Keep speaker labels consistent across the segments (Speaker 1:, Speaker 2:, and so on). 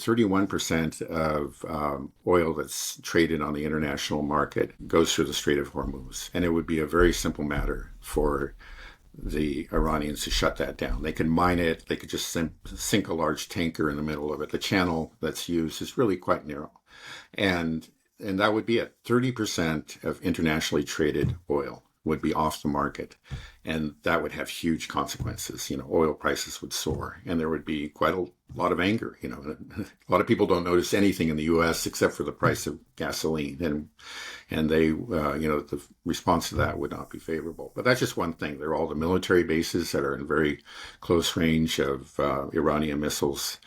Speaker 1: 31% of oil that's traded on the international market goes through the Strait of Hormuz. And it would be a very simple matter for the Iranians to shut that down. They could mine it. They could just sink a large tanker in the middle of it. The channel that's used is really quite narrow. And that would be it. 30% of internationally traded oil would be off the market. And that would have huge consequences. Oil prices would soar, and there would be quite a lot of anger. A lot of people don't notice anything in the U.S. except for the price of gasoline. And they, the response to that would not be favorable. But that's just one thing. They're all the military bases that are in very close range of Iranian missiles.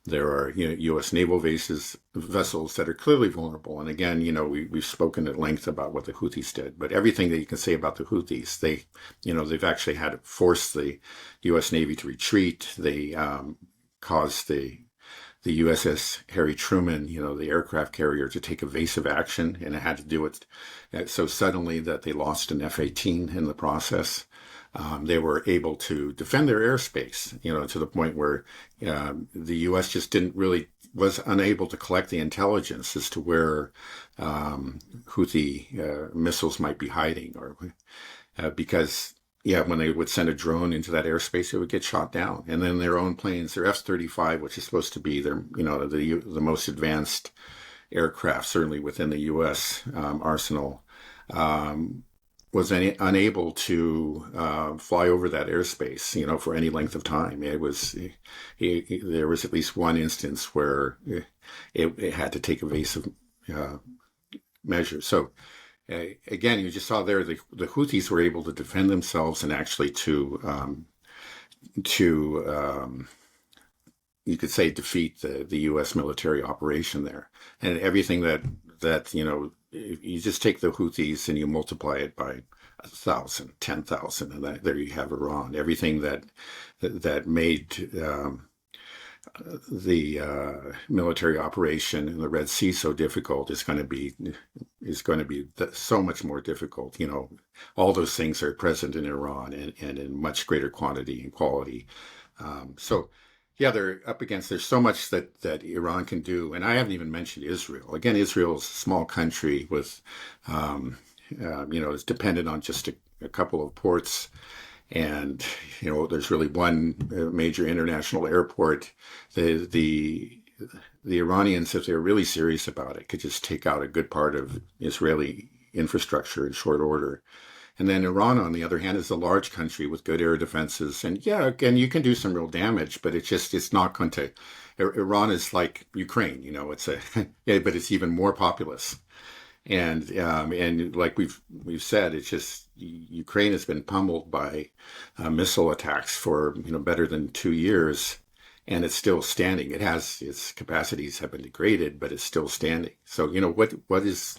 Speaker 1: There are U.S. naval vessels that are clearly vulnerable. And again, we've spoken at length about what the Houthis did. But everything that you can say about the Houthis, they've actually had to force the U.S. Navy to retreat. They caused the USS Harry Truman, the aircraft carrier, to take evasive action, and it had to do it so suddenly that they lost an F-18 in the process. They were able to defend their airspace, to the point where the U.S. just was unable to collect the intelligence as to where Houthi missiles might be hiding, or because when they would send a drone into that airspace, it would get shot down. And then their own planes, their F-35, which is supposed to be the most advanced aircraft, certainly within the U.S. Arsenal, was unable to fly over that airspace, for any length of time. There was at least one instance where it had to take evasive measures. So again, you just saw there the Houthis were able to defend themselves and actually to you could say defeat the U.S. military operation there, and everything that you just take the Houthis and you multiply it by 1,000, 10,000, and there you have Iran. Everything that made the military operation in the Red Sea so difficult is going to be so much more difficult. All those things are present in Iran and in much greater quantity and quality. They're up against, there's so much that Iran can do. And I haven't even mentioned Israel. Again, Israel is a small country with, it's dependent on just a couple of ports. And, there's really one major international airport. The Iranians, if they're really serious about it, could just take out a good part of Israeli infrastructure in short order. And then Iran, on the other hand, is a large country with good air defenses. And again, you can do some real damage, but it's not going to. Iran is like Ukraine, it's but it's even more populous. And like we've said, it's just Ukraine has been pummeled by missile attacks for better than 2 years, and it's still standing. It has its capacities have been degraded, but it's still standing. So what is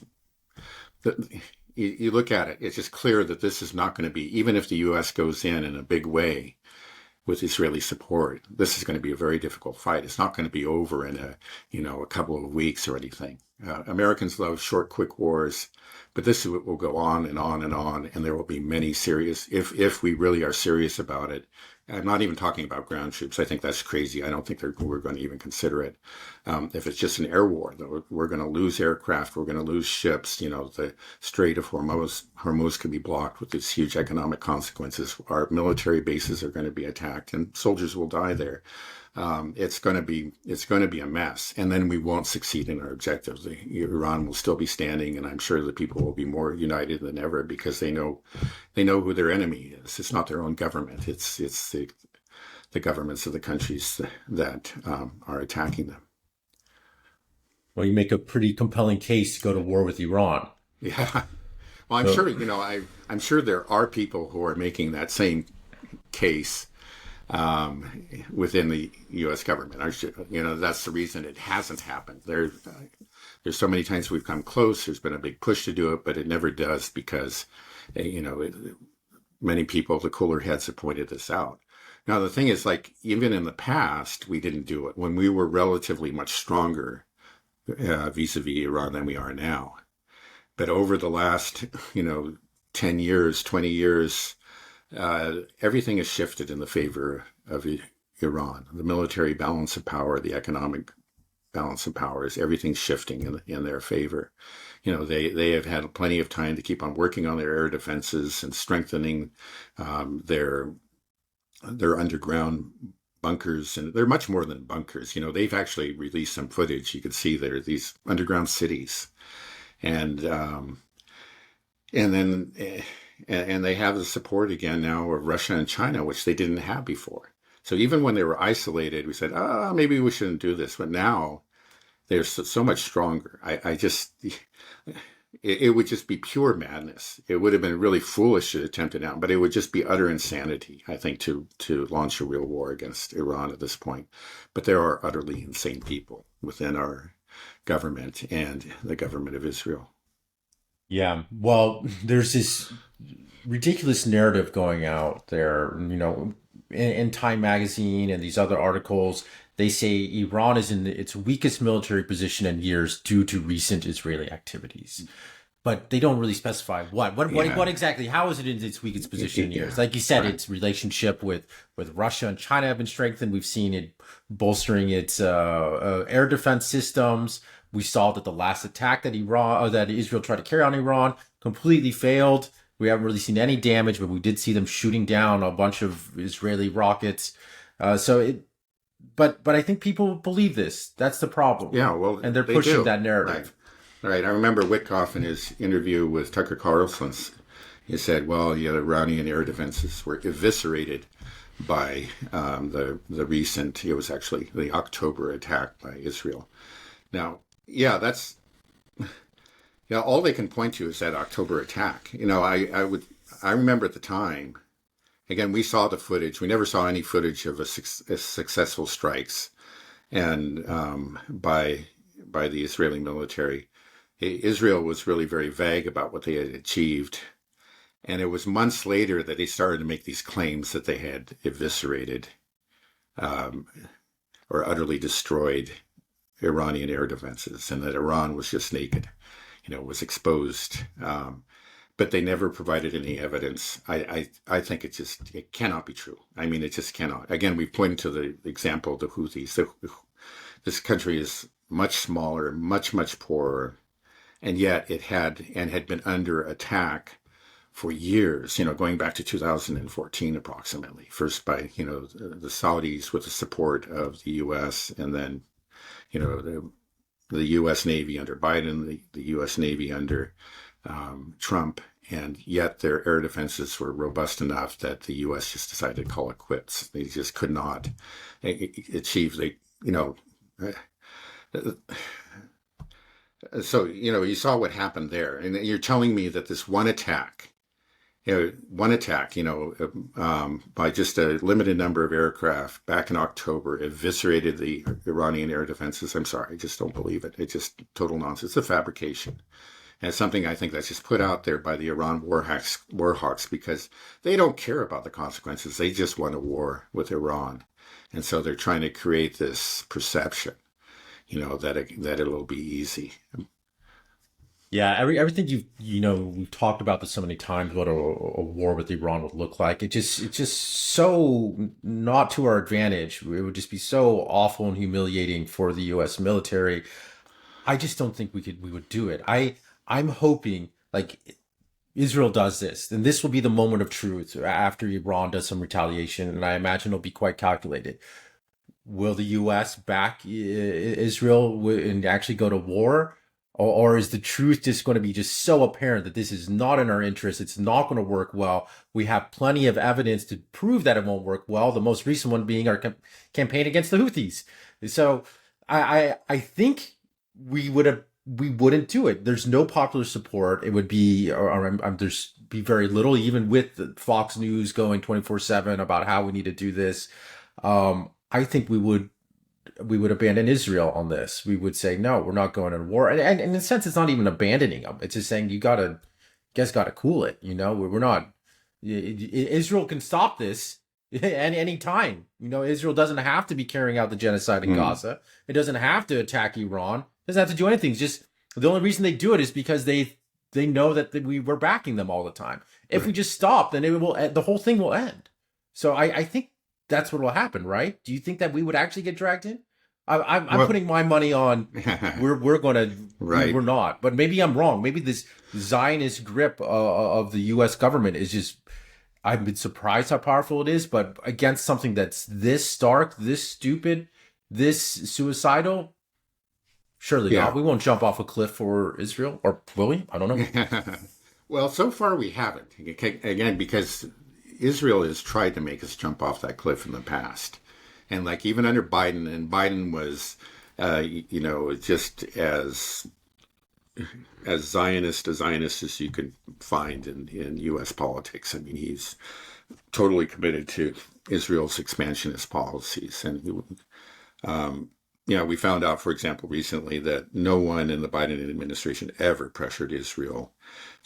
Speaker 1: the you look at it, it's just clear that this is not going to be, even if the U.S. goes in a big way with Israeli support, this is going to be a very difficult fight. It's not going to be over in a couple of weeks or anything. Americans love short, quick wars, but this will go on and on and on, and there will be many serious, if we really are serious about it. I'm not even talking about ground troops. I think that's crazy. I don't think we're going to even consider it. If it's just an air war, we're going to lose aircraft. We're going to lose ships. The Strait of Hormuz could be blocked with these huge economic consequences. Our military bases are going to be attacked, and soldiers will die there. It's going to be a mess, and then we won't succeed in our objectives. Iran will still be standing, and I'm sure the people will be more united than ever because they know who their enemy is. It's not their own government. It's the governments of the countries that are attacking them.
Speaker 2: Well, you make a pretty compelling case to go to war with Iran.
Speaker 1: Yeah. Well, I'm sure I'm sure there are people who are making that same case within the U.S. government. That's the reason it hasn't happened. There's so many times we've come close. There's been a big push to do it, but it never does because, many people, the cooler heads, have pointed this out. Now, the thing is, even in the past, we didn't do it when we were relatively much stronger vis-a-vis Iran than we are now. But over the last, 10 years, 20 years, everything has shifted in the favor of Iran. The military balance of power, the economic balance of powers. Everything's shifting in their favor. They have had plenty of time to keep on working on their air defenses and strengthening their underground bunkers, and they're much more than bunkers. They've actually released some footage. You could see there are these underground cities, and then and they have the support again now of Russia and China, which they didn't have before. So even when they were isolated, we said, maybe we shouldn't do this. But now they're so much stronger. It would just be pure madness. It would have been really foolish to attempt it now, but it would just be utter insanity, I think, to launch a real war against Iran at this point. But there are utterly insane people within our government and the government of Israel.
Speaker 2: Yeah. Well, there's this ridiculous narrative going out there, in Time Magazine and these other articles. They say Iran is in its weakest military position in years due to recent Israeli activities. But they don't really specify what. What exactly? How is it in its weakest position in years? Like you said, its relationship with Russia and China have been strengthened. We've seen it bolstering its air defense systems. We saw that the last attack that Israel tried to carry on Iran completely failed. We haven't really seen any damage, but we did see them shooting down a bunch of Israeli rockets. But I think people believe this. That's the problem.
Speaker 1: Yeah, well,
Speaker 2: and they're pushing that narrative.
Speaker 1: Right. I remember Witkoff in his interview with Tucker Carlson. He said, "Well, the Iranian air defenses were eviscerated by the recent. It was actually the October attack by Israel." Now, all they can point to is that October attack. I remember at the time. Again, we saw the footage. We never saw any footage of a successful strikes, and by the Israeli military. Israel was really very vague about what they had achieved, and it was months later that they started to make these claims that they had eviscerated or utterly destroyed Iranian air defenses, and that Iran was just naked, was exposed. But they never provided any evidence. I think it cannot be true. I mean, it just cannot. Again, we pointed to the example of the Houthis. This country is much smaller, much, much poorer, and yet it had been under attack for years, going back to 2014 approximately. First by, the Saudis with the support of the U.S., and then, the U.S. Navy under Biden, the U.S. Navy under Trump, and yet their air defenses were robust enough that the U.S. just decided to call it quits. They just could not achieve So, you saw what happened there, and you're telling me that this one attack, by just a limited number of aircraft back in October, eviscerated the Iranian air defenses. I'm sorry, I just don't believe it. It's just total nonsense. It's a fabrication. And it's something I think that's just put out there by the Iran war hawks because they don't care about the consequences. They just want a war with Iran. And so they're trying to create this perception, that it'll be easy.
Speaker 2: Yeah, everything we've talked about this so many times, what a war with Iran would look like. It's just so not to our advantage. It would just be so awful and humiliating for the U.S. military. I just don't think we would do it. I'm hoping Israel does this, and this will be the moment of truth after Iran does some retaliation, and I imagine it'll be quite calculated. Will the U.S. back Israel and actually go to war? Or is the truth just going to be just so apparent that this is not in our interest? It's not going to work well. We have plenty of evidence to prove that it won't work well. The most recent one being our campaign against the Houthis. So I think we wouldn't do it. There's no popular support. It would be, there's be very little, even with Fox News going 24/7 about how we need to do this. I think we would abandon Israel on this. We would say, no, we're not going to war. And in a sense, it's not even abandoning them. It's just saying you guys got to cool it. We're not, Israel can stop this at any time. Israel doesn't have to be carrying out the genocide in Gaza. It doesn't have to attack Iran. It doesn't have to do anything. It's just the only reason they do it is because they know that we're backing them all the time. If we just stop, then the whole thing will end. So I think that's what will happen, right? Do you think that we would actually get dragged in? I'm
Speaker 1: Well,
Speaker 2: putting my money on we're gonna
Speaker 1: right.
Speaker 2: we're not, but maybe I'm wrong. Maybe this Zionist grip of the U.S. government is just. I've been surprised how powerful it is, but against something that's this stark, this stupid, this suicidal, surely not.
Speaker 1: Yeah.
Speaker 2: We won't jump off a cliff for Israel, or will we? I don't know.
Speaker 1: Well, so far we haven't. Again, because Israel has tried to make us jump off that cliff in the past. And like even under Biden, and Biden was, just as Zionist as you could find in U.S. politics. I mean, he's totally committed to Israel's expansionist policies. And we found out, for example, recently that no one in the Biden administration ever pressured Israel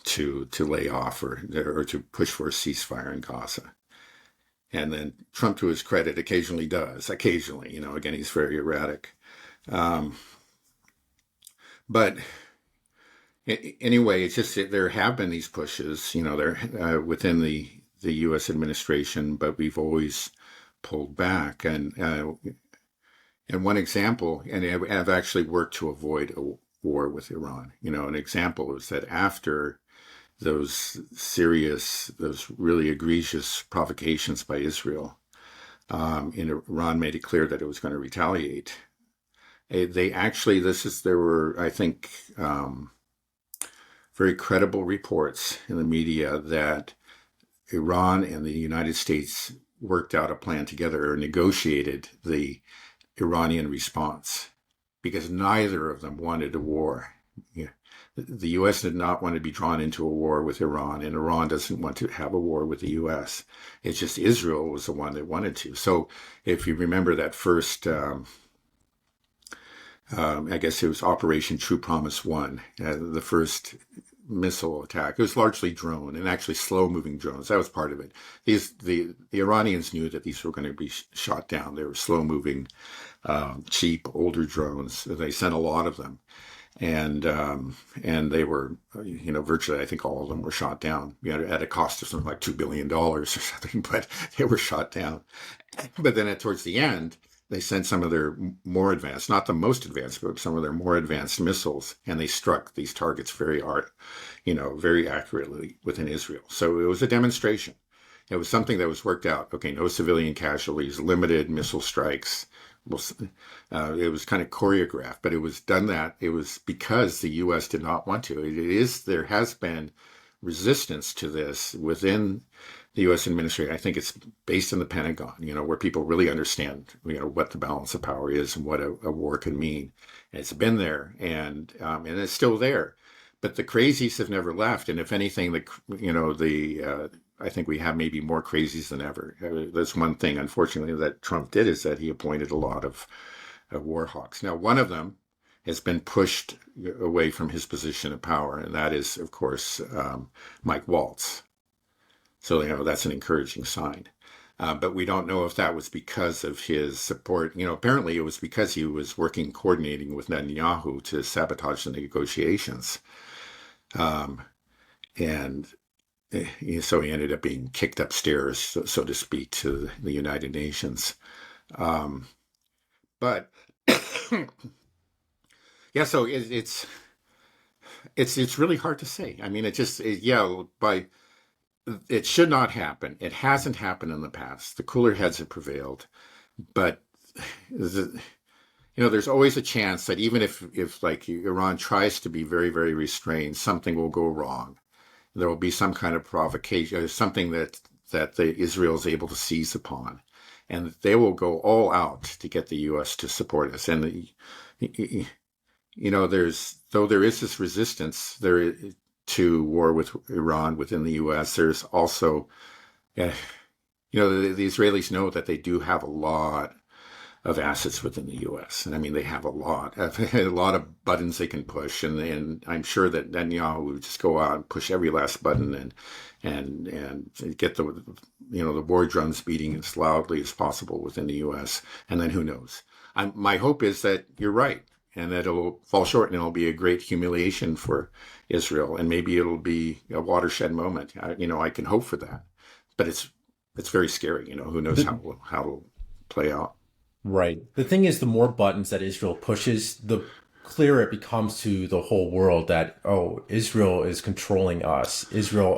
Speaker 1: to lay off or to push for a ceasefire in Gaza. And then Trump, to his credit, occasionally does. Occasionally, again, he's very erratic. Um, but anyway, it's just that there have been these pushes, there within the U.S. administration, but we've always pulled back. And one example, and I've actually worked to avoid a war with Iran. An example is that after those really egregious provocations by Israel, and Iran made it clear that it was going to retaliate. They actually, there were, I think, very credible reports in the media that Iran and the United States worked out a plan together or negotiated the Iranian response because neither of them wanted a war. Yeah. The U.S. did not want to be drawn into a war with Iran, and Iran doesn't want to have a war with the U.S. It's just Israel was the one that wanted to. So if you remember that first, I guess it was Operation True Promise 1, the first missile attack. It was largely drone and actually slow moving drones. That was part of it. The Iranians knew that these were going to be shot down. They were slow moving, cheap, older drones. They sent a lot of them. And they were, virtually, I think all of them were shot down, at a cost of something like $2 billion or something, but they were shot down. But then towards the end, they sent some of their more advanced, not the most advanced, but some of their more advanced missiles, and they struck these targets very accurately within Israel. So it was a demonstration. It was something that was worked out. Okay, no civilian casualties, limited missile strikes. It was kind of choreographed, but it was done it was because the U.S. did not want to. There has been resistance to this within the U.S. administration. I think it's based in the Pentagon, where people really understand, what the balance of power is and what a war can mean. And it's been there and it's still there. But the crazies have never left. And if anything, I think we have maybe more crazies than ever. That's one thing, unfortunately, that Trump did is that he appointed a lot of war hawks. Now, one of them has been pushed away from his position of power, and that is, of course, Mike Waltz. So, that's an encouraging sign. But we don't know if that was because of his support. Apparently it was because he was coordinating with Netanyahu to sabotage the negotiations. And so he ended up being kicked upstairs, so to speak, to the United Nations. But yeah, so it's really hard to say. I mean, it should not happen. It hasn't happened in the past. The cooler heads have prevailed, but there's always a chance that even if like Iran tries to be very, very restrained, something will go wrong. There will be some kind of provocation, something that Israel is able to seize upon, and they will go all out to get the U.S. to support us. And there is this resistance there to war with Iran within the U.S. There's also, the Israelis know that they do have a lot of assets within the U.S. And I mean, they have a lot of buttons they can push, and I'm sure that Netanyahu would just go out and push every last button and get the war drums beating as loudly as possible within the U.S. And then who knows? My hope is that you're right, and that it'll fall short, and it'll be a great humiliation for Israel, and maybe it'll be a watershed moment. I can hope for that, but it's very scary. Who knows how it'll play out.
Speaker 2: Right. The thing is, the more buttons that Israel pushes, the clearer it becomes to the whole world that, oh, Israel is controlling us. Israel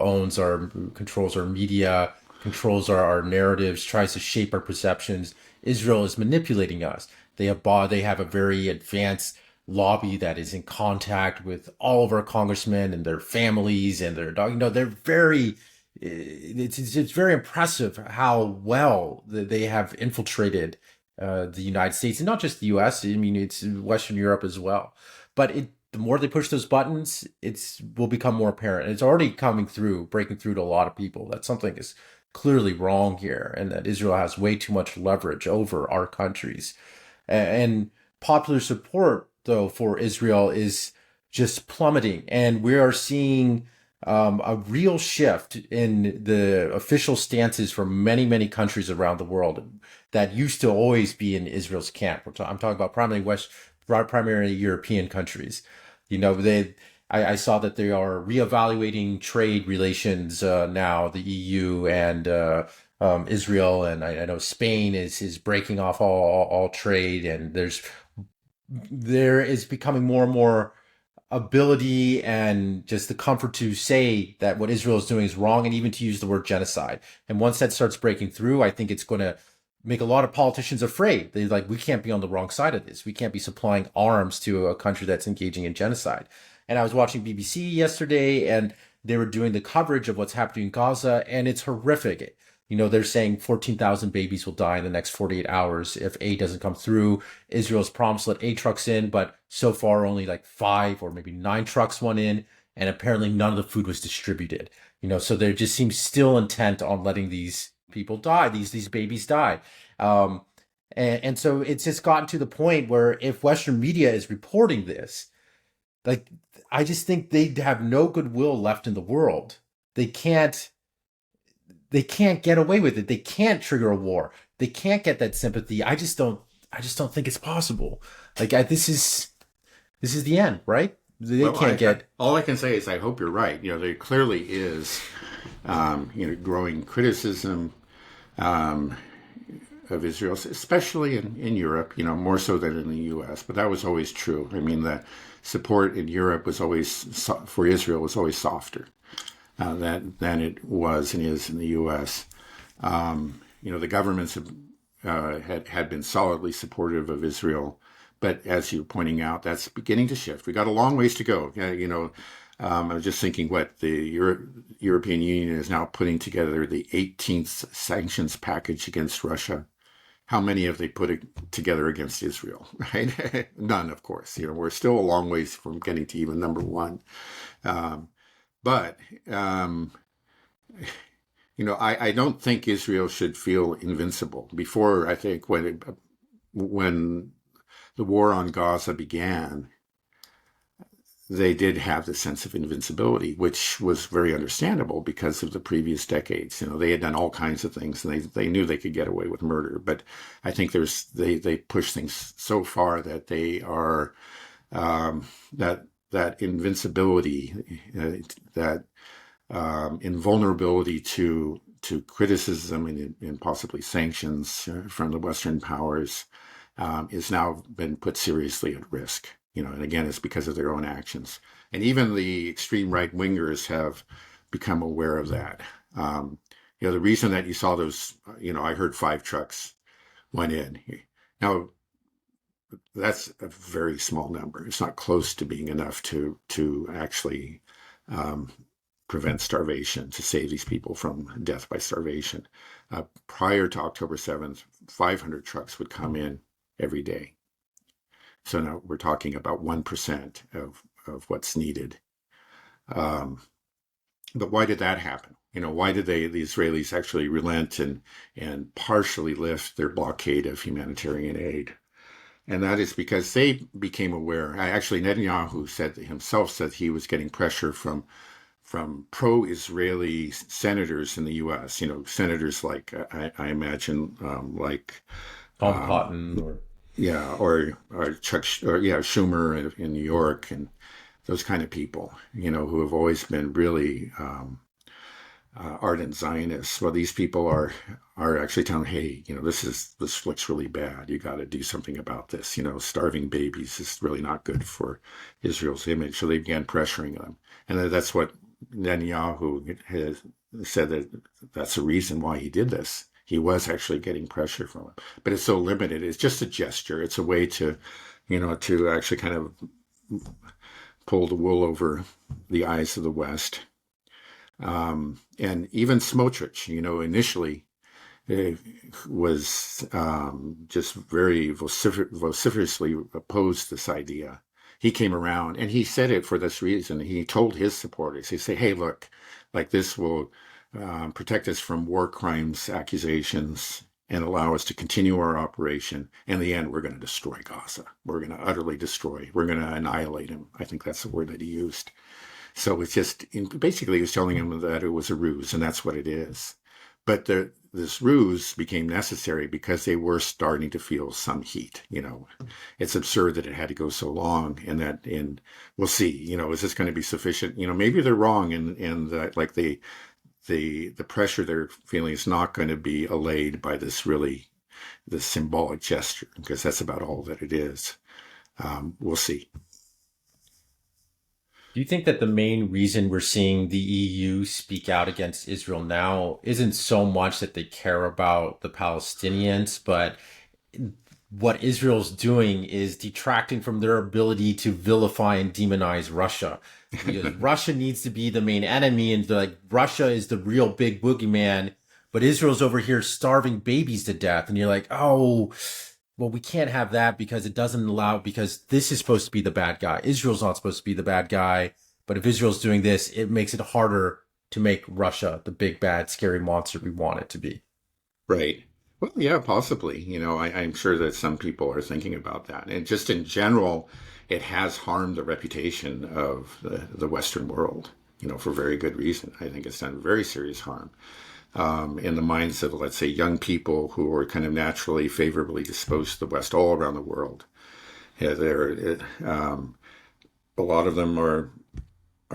Speaker 2: controls our media, controls our narratives, tries to shape our perceptions. Israel is manipulating us. They have a very advanced lobby that is in contact with all of our congressmen and their families and their dog. They're very, it's very impressive how well they have infiltrated the United States, and not just the U.S. I mean, it's Western Europe as well. But the more they push those buttons, it's will become more apparent. It's already coming through, breaking through to a lot of people that something is clearly wrong here, and that Israel has way too much leverage over our countries. And popular support, though, for Israel is just plummeting, and we are seeing a real shift in the official stances from many, many countries around the world that used to always be in Israel's camp. I'm talking about primarily European countries. I saw that they are reevaluating trade relations now, the EU and Israel, and I know Spain is breaking off all trade, and there is becoming more and more ability and just the comfort to say that what Israel is doing is wrong, and even to use the word genocide. And once that starts breaking through, I think it's going to make a lot of politicians afraid. They're like, we can't be on the wrong side of this. We can't be supplying arms to a country that's engaging in genocide. And I was watching BBC yesterday, and they were doing the coverage of what's happening in Gaza, and it's horrific. They're saying 14,000 babies will die in the next 48 hours if aid doesn't come through. Israel's promised to let 8 trucks in, but so far only like 5 or maybe 9 trucks went in, and apparently none of the food was distributed. So they just seem still intent on letting these people die, these babies die. Um, and so it's just gotten to the point where if Western media is reporting this, like, I just think they have no goodwill left in the world. They can't they can't get away with it. They can't trigger a war. They can't get that sympathy. I just don't think it's possible. This is the end, right? They
Speaker 1: Well,
Speaker 2: can't get.
Speaker 1: all I can say is I hope you're right. There clearly is, growing criticism um, of Israel, especially in Europe. More so than in the U.S. But that was always true. I mean, the support in Europe was always for Israel was always softer than it was and is in the U.S. The governments had been solidly supportive of Israel, but as you're pointing out, that's beginning to shift. We got a long ways to go. I was just thinking what the European Union is now putting together the 18th sanctions package against Russia. How many have they put together against Israel? Right? None, of course. We're still a long ways from getting to even number one. Um, but I don't think Israel should feel invincible. Before, I think when the war on Gaza began, they did have the sense of invincibility, which was very understandable because of the previous decades. They had done all kinds of things, and they knew they could get away with murder. But I think they push things so far that they are that invincibility, that invulnerability to criticism and possibly sanctions from the Western powers is now been put seriously at risk. And again, it's because of their own actions. And even the extreme right wingers have become aware of that. The reason that you saw those, I heard 5 trucks went in. Now, that's a very small number. It's not close to being enough to actually prevent starvation, to save these people from death by starvation. Prior to October 7th, 500 trucks would come in every day. So now we're talking about 1% of what's needed. But why did that happen? Why did the Israelis actually relent and partially lift their blockade of humanitarian aid? And that is because they became aware. Actually, Netanyahu himself said he was getting pressure from pro-Israeli senators in the U.S. Senators like I imagine like
Speaker 2: Tom Cotton or
Speaker 1: yeah, or Chuck Schumer in New York, and those kind of people, who have always been really ardent Zionists. Well, these people are actually telling, hey, this looks really bad. You got to do something about this. Starving babies is really not good for Israel's image. So they began pressuring them, and that's what Netanyahu has said, that that's the reason why he did this. He was actually getting pressure from them, but it's so limited. It's just a gesture. It's a way to actually kind of pull the wool over the eyes of the West. And even Smotrich, initially was just very vociferously opposed this idea. He came around and he said it for this reason. He told his supporters, he said, hey, look, like this will protect us from war crimes accusations and allow us to continue our operation. In the end, we're going to destroy Gaza. We're going to utterly destroy. We're going to annihilate him. I think that's the word that he used. So it's just basically he was telling him that it was a ruse, and that's what it is. But this ruse became necessary because they were starting to feel some heat. It's absurd that it had to go so long, and we'll see. Is this going to be sufficient? Maybe they're wrong, and that like the pressure they're feeling is not going to be allayed by this symbolic gesture, because that's about all that it is. We'll see.
Speaker 2: Do you think that the main reason we're seeing the EU speak out against Israel now isn't so much that they care about the Palestinians, but what Israel's doing is detracting from their ability to vilify and demonize Russia? Because Russia needs to be the main enemy, and Russia is the real big boogeyman, but Israel's over here starving babies to death. And you're like, oh, well, we can't have that because it doesn't allow, because this is supposed to be the bad guy. Israel's not supposed to be the bad guy. But if Israel's doing this, it makes it harder to make Russia the big, bad, scary monster we want it to be.
Speaker 1: Right. Well, yeah, possibly. I'm sure that some people are thinking about that. And just in general, it has harmed the reputation of the Western world, for very good reason. I think it's done very serious harm in the minds of, let's say, young people who are kind of naturally favorably disposed to the West all around the world. Yeah, a lot of them are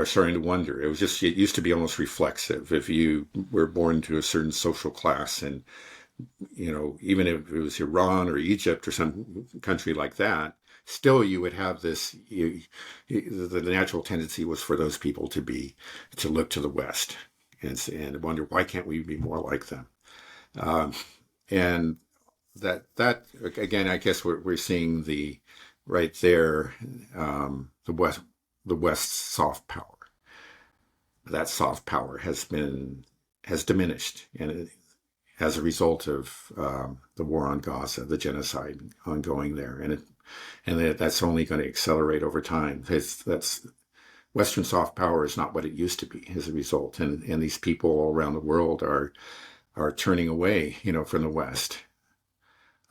Speaker 1: starting to wonder. It used to be almost reflexive. If you were born to a certain social class, and even if it was Iran or Egypt or some country like that, still you would have this. The natural tendency was for those people to look to the West and wonder, why can't we be more like them? And that again, I guess we're seeing right there, the West's soft power. That soft power has diminished, and as a result of the war on Gaza, the genocide ongoing there, and that's only going to accelerate over time. That's Western soft power is not what it used to be as a result, and these people all around the world are turning away, from the West.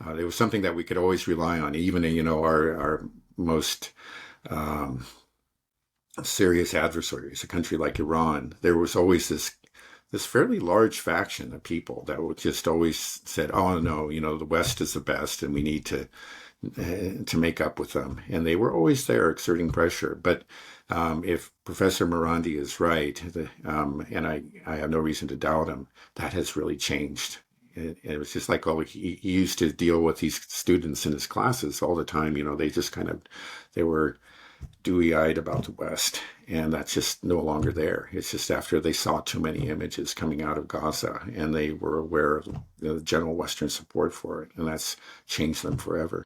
Speaker 1: It was something that we could always rely on, even our most serious adversaries, a country like Iran. There was always this fairly large faction of people that would just always said, "Oh no, the West is the best, and we need to make up with them." And they were always there exerting pressure. But if Professor Morandi is right, and I have no reason to doubt him, that has really changed. It was just like, he used to deal with these students in his classes all the time. They were dewy-eyed about the West, and that's just no longer there. It's just after they saw too many images coming out of Gaza, and they were aware of the general Western support for it, and that's changed them forever.